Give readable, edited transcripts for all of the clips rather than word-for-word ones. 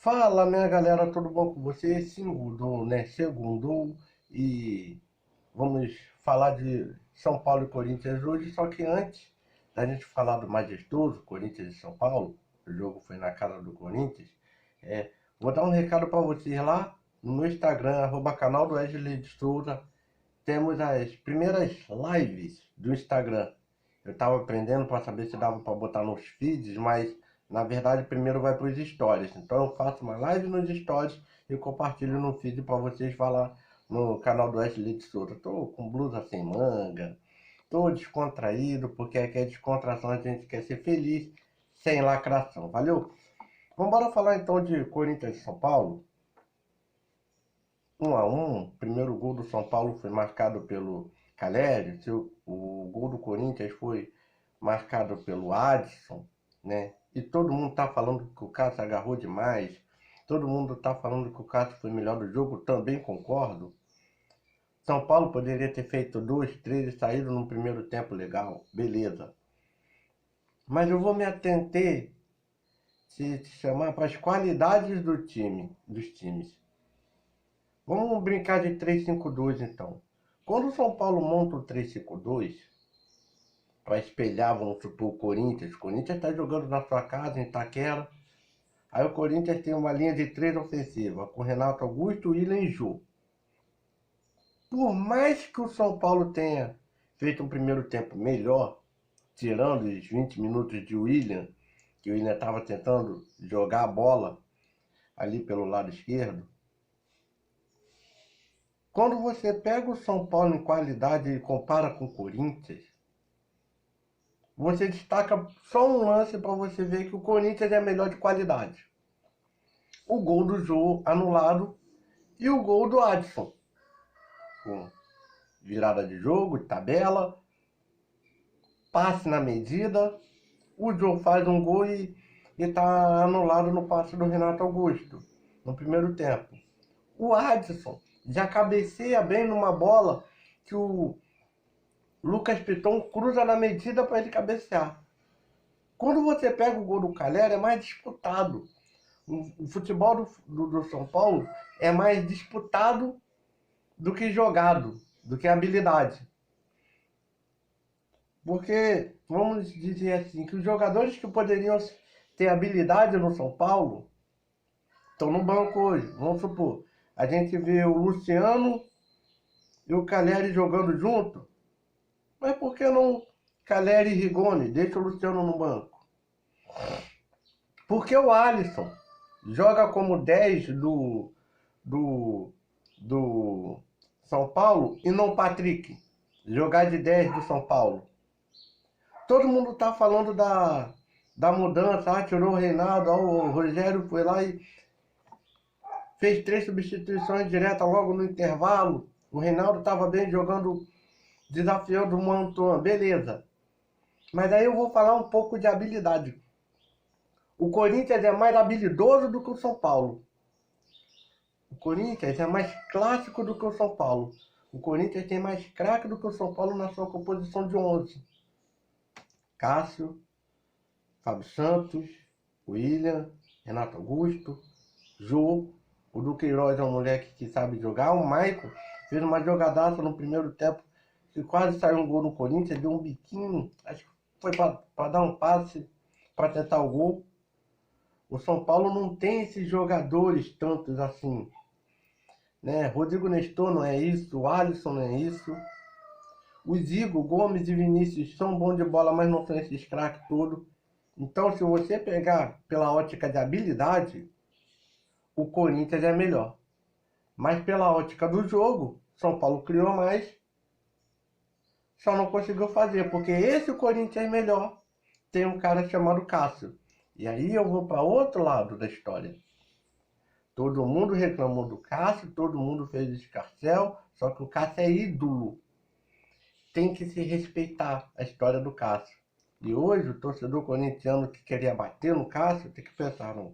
Fala, minha galera, tudo bom com vocês? Segundou, né? Segundou e vamos falar de São Paulo e Corinthians hoje, só que antes da gente falar do majestoso Corinthians e São Paulo, o jogo foi na casa do Corinthians, vou dar um recado para vocês lá no meu Instagram, canal do Wesley de Souza. Temos as primeiras lives do Instagram. Eu estava aprendendo para saber se dava para botar nos feeds, mas na verdade primeiro vai para os stories. Então eu faço uma live nos stories e compartilho no feed para vocês falar no canal do Wesley de Souza. Tô com blusa sem manga, tô descontraído, porque aqui é descontração, a gente quer ser feliz, sem lacração. Valeu? Vamos embora falar então de Corinthians e São Paulo. 1-1, primeiro gol do São Paulo foi marcado pelo Caleri, o gol do Corinthians foi marcado pelo Adson, né? E todo mundo tá falando que o Cássio agarrou demais, todo mundo tá falando que o Cássio foi melhor do jogo, também concordo. São Paulo poderia ter feito 2, 3 e saído no primeiro tempo legal, beleza. Mas eu vou me atentar, se chamar, para as qualidades dos times. Vamos brincar de 3-5-2 então. Quando o São Paulo monta o 3-5-2, para espelhar, vamos supor, o Corinthians está jogando na sua casa, em Itaquera. Aí o Corinthians tem uma linha de 3 ofensiva, com Renato Augusto, William e Jô. Por mais que o São Paulo tenha feito um primeiro tempo melhor, tirando os 20 minutos de William, que o William estava tentando jogar a bola ali pelo lado esquerdo, quando você pega o São Paulo em qualidade e compara com o Corinthians, você destaca só um lance para você ver que o Corinthians é melhor de qualidade. O gol do Jô anulado e o gol do Adson. Com virada de jogo, tabela, passe na medida. O Jô faz um gol e está anulado no passe do Renato Augusto, no primeiro tempo. O Adson já cabeceia bem numa bola que o Lucas Piton cruza na medida para ele cabecear. Quando você pega o gol do Calera, é mais disputado. O futebol do São Paulo é mais disputado do que jogado, do que habilidade. Porque, vamos dizer assim, que os jogadores que poderiam ter habilidade no São Paulo estão no banco hoje. Vamos supor, a gente vê o Luciano e o Caleri jogando junto, mas por que não Caleri e Rigoni? Deixa o Luciano no banco. Porque o Alisson joga como 10 do São Paulo e não o Patrick jogar de 10 do São Paulo. Todo mundo tá falando da mudança, tirou o Reinaldo, o Rogério foi lá e fez 3 substituições diretas logo no intervalo. O Reinaldo estava bem jogando, desafiando o Mantuan, beleza. Mas aí eu vou falar um pouco de habilidade. O Corinthians é mais habilidoso do que o São Paulo. O Corinthians é mais clássico do que o São Paulo. O Corinthians tem mais craque do que o São Paulo na sua composição de 11. Cássio, Fábio Santos, William, Renato Augusto, Jô. O Duqueiroz é um moleque que sabe jogar. O Maicon fez uma jogadaça no primeiro tempo que quase saiu um gol no Corinthians, deu um biquinho, acho que foi para dar um passe para tentar o gol. O São Paulo não tem esses jogadores tantos assim, né? Rodrigo Nestor não é isso, o Alisson não é isso. Os Igor, Gomes e Vinícius são bons de bola, mas não são esses craques todos. Então, se você pegar pela ótica de habilidade, o Corinthians é melhor. Mas pela ótica do jogo, São Paulo criou mais, só não conseguiu fazer, porque esse Corinthians é melhor. Tem um cara chamado Cássio. E aí eu vou para outro lado da história. Todo mundo reclamou do Cássio, todo mundo fez escarcel, só que o Cássio é ídolo. Tem que se respeitar a história do Cássio. E hoje o torcedor corintiano que queria bater no Cássio tem que pensar, não.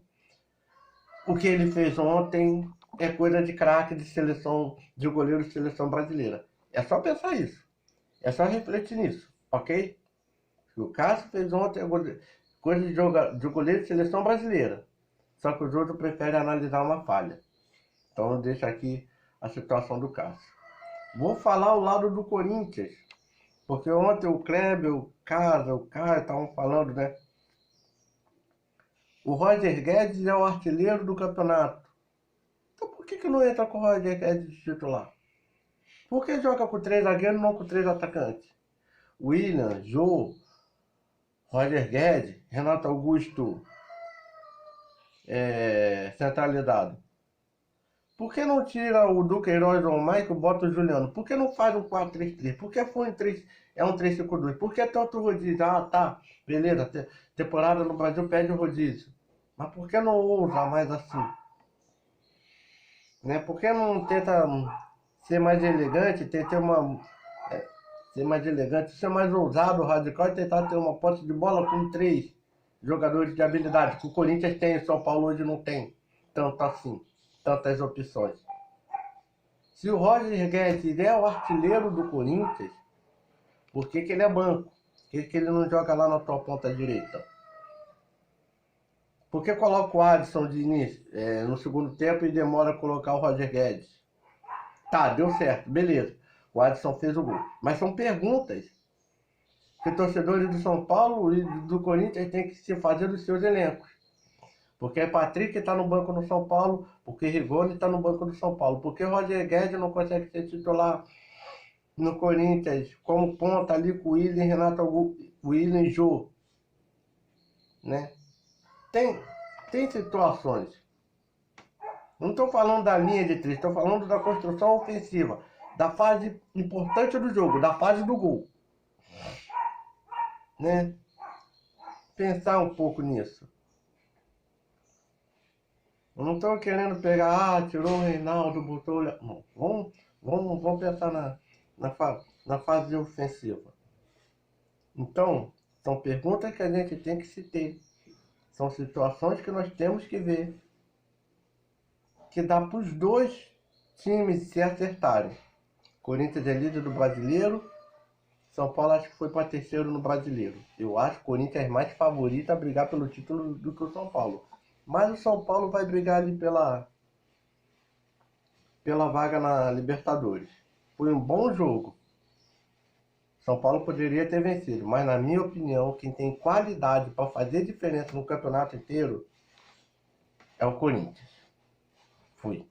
O que ele fez ontem é coisa de craque de seleção, de goleiro de seleção brasileira. É só pensar isso. É só refletir nisso, ok? O que o Cássio fez ontem é coisa de goleiro de seleção brasileira. Só que os outros preferem analisar uma falha. Então eu deixo aqui a situação do Cássio. Vou falar o lado do Corinthians. Porque ontem o Kleber, o Casa, o Caio estavam falando, né? O Roger Guedes é o artilheiro do campeonato. Então por que não entra com o Roger Guedes de titular? Por que joga com 3 zagueiros e não com 3 atacantes? William, Jô, Roger Guedes, Renato Augusto centralizado. Por que não tira o Duqueiroz ou o Maicon e bota o Juliano? Por que não faz um 4-3-3? Por que foi um 3-5-2? Por que tanto rodízio? Ah, tá, beleza, temporada no Brasil pede o rodízio. Mas por que não ousa mais assim? Né? Por que não tenta ser mais elegante, ser mais elegante, ser mais ousado, radical e tentar ter uma posse de bola com 3 jogadores de habilidade, que o Corinthians tem, o São Paulo hoje não tem tanto assim, tantas opções. Se o Roger Guedes é o artilheiro do Corinthians, por que ele é banco? Por que ele não joga lá na tua ponta direita? Por que coloca o Adson de início, no segundo tempo e demora a colocar o Roger Guedes? Tá, deu certo, beleza. O Adson fez o gol. Mas são perguntas que torcedores do São Paulo e do Corinthians têm que se fazer dos seus elencos. Porque Patrick está no banco do São Paulo, porque Rigoni está no banco do São Paulo. Porque Roger Guedes não consegue ser titular no Corinthians como ponta ali com o William, Renato Augusto, William e Jô. Né? Tem situações. Não estou falando da linha de 3, estou falando da construção ofensiva, da fase importante do jogo, da fase do gol. Né? Pensar um pouco nisso. Eu não estou querendo pegar, tirou o Reinaldo, botou... Não, vamos pensar na fase ofensiva. Então, são perguntas que a gente tem que se ter. São situações que nós temos que ver. Que dá para os dois times se acertarem. Corinthians é líder do Brasileiro. São Paulo acho que foi para terceiro no Brasileiro. Eu acho que o Corinthians é mais favorito a brigar pelo título do que o São Paulo. Mas o São Paulo vai brigar ali pela vaga na Libertadores. Foi um bom jogo. São Paulo poderia ter vencido, mas na minha opinião, quem tem qualidade para fazer diferença no campeonato inteiro é o Corinthians. Fui.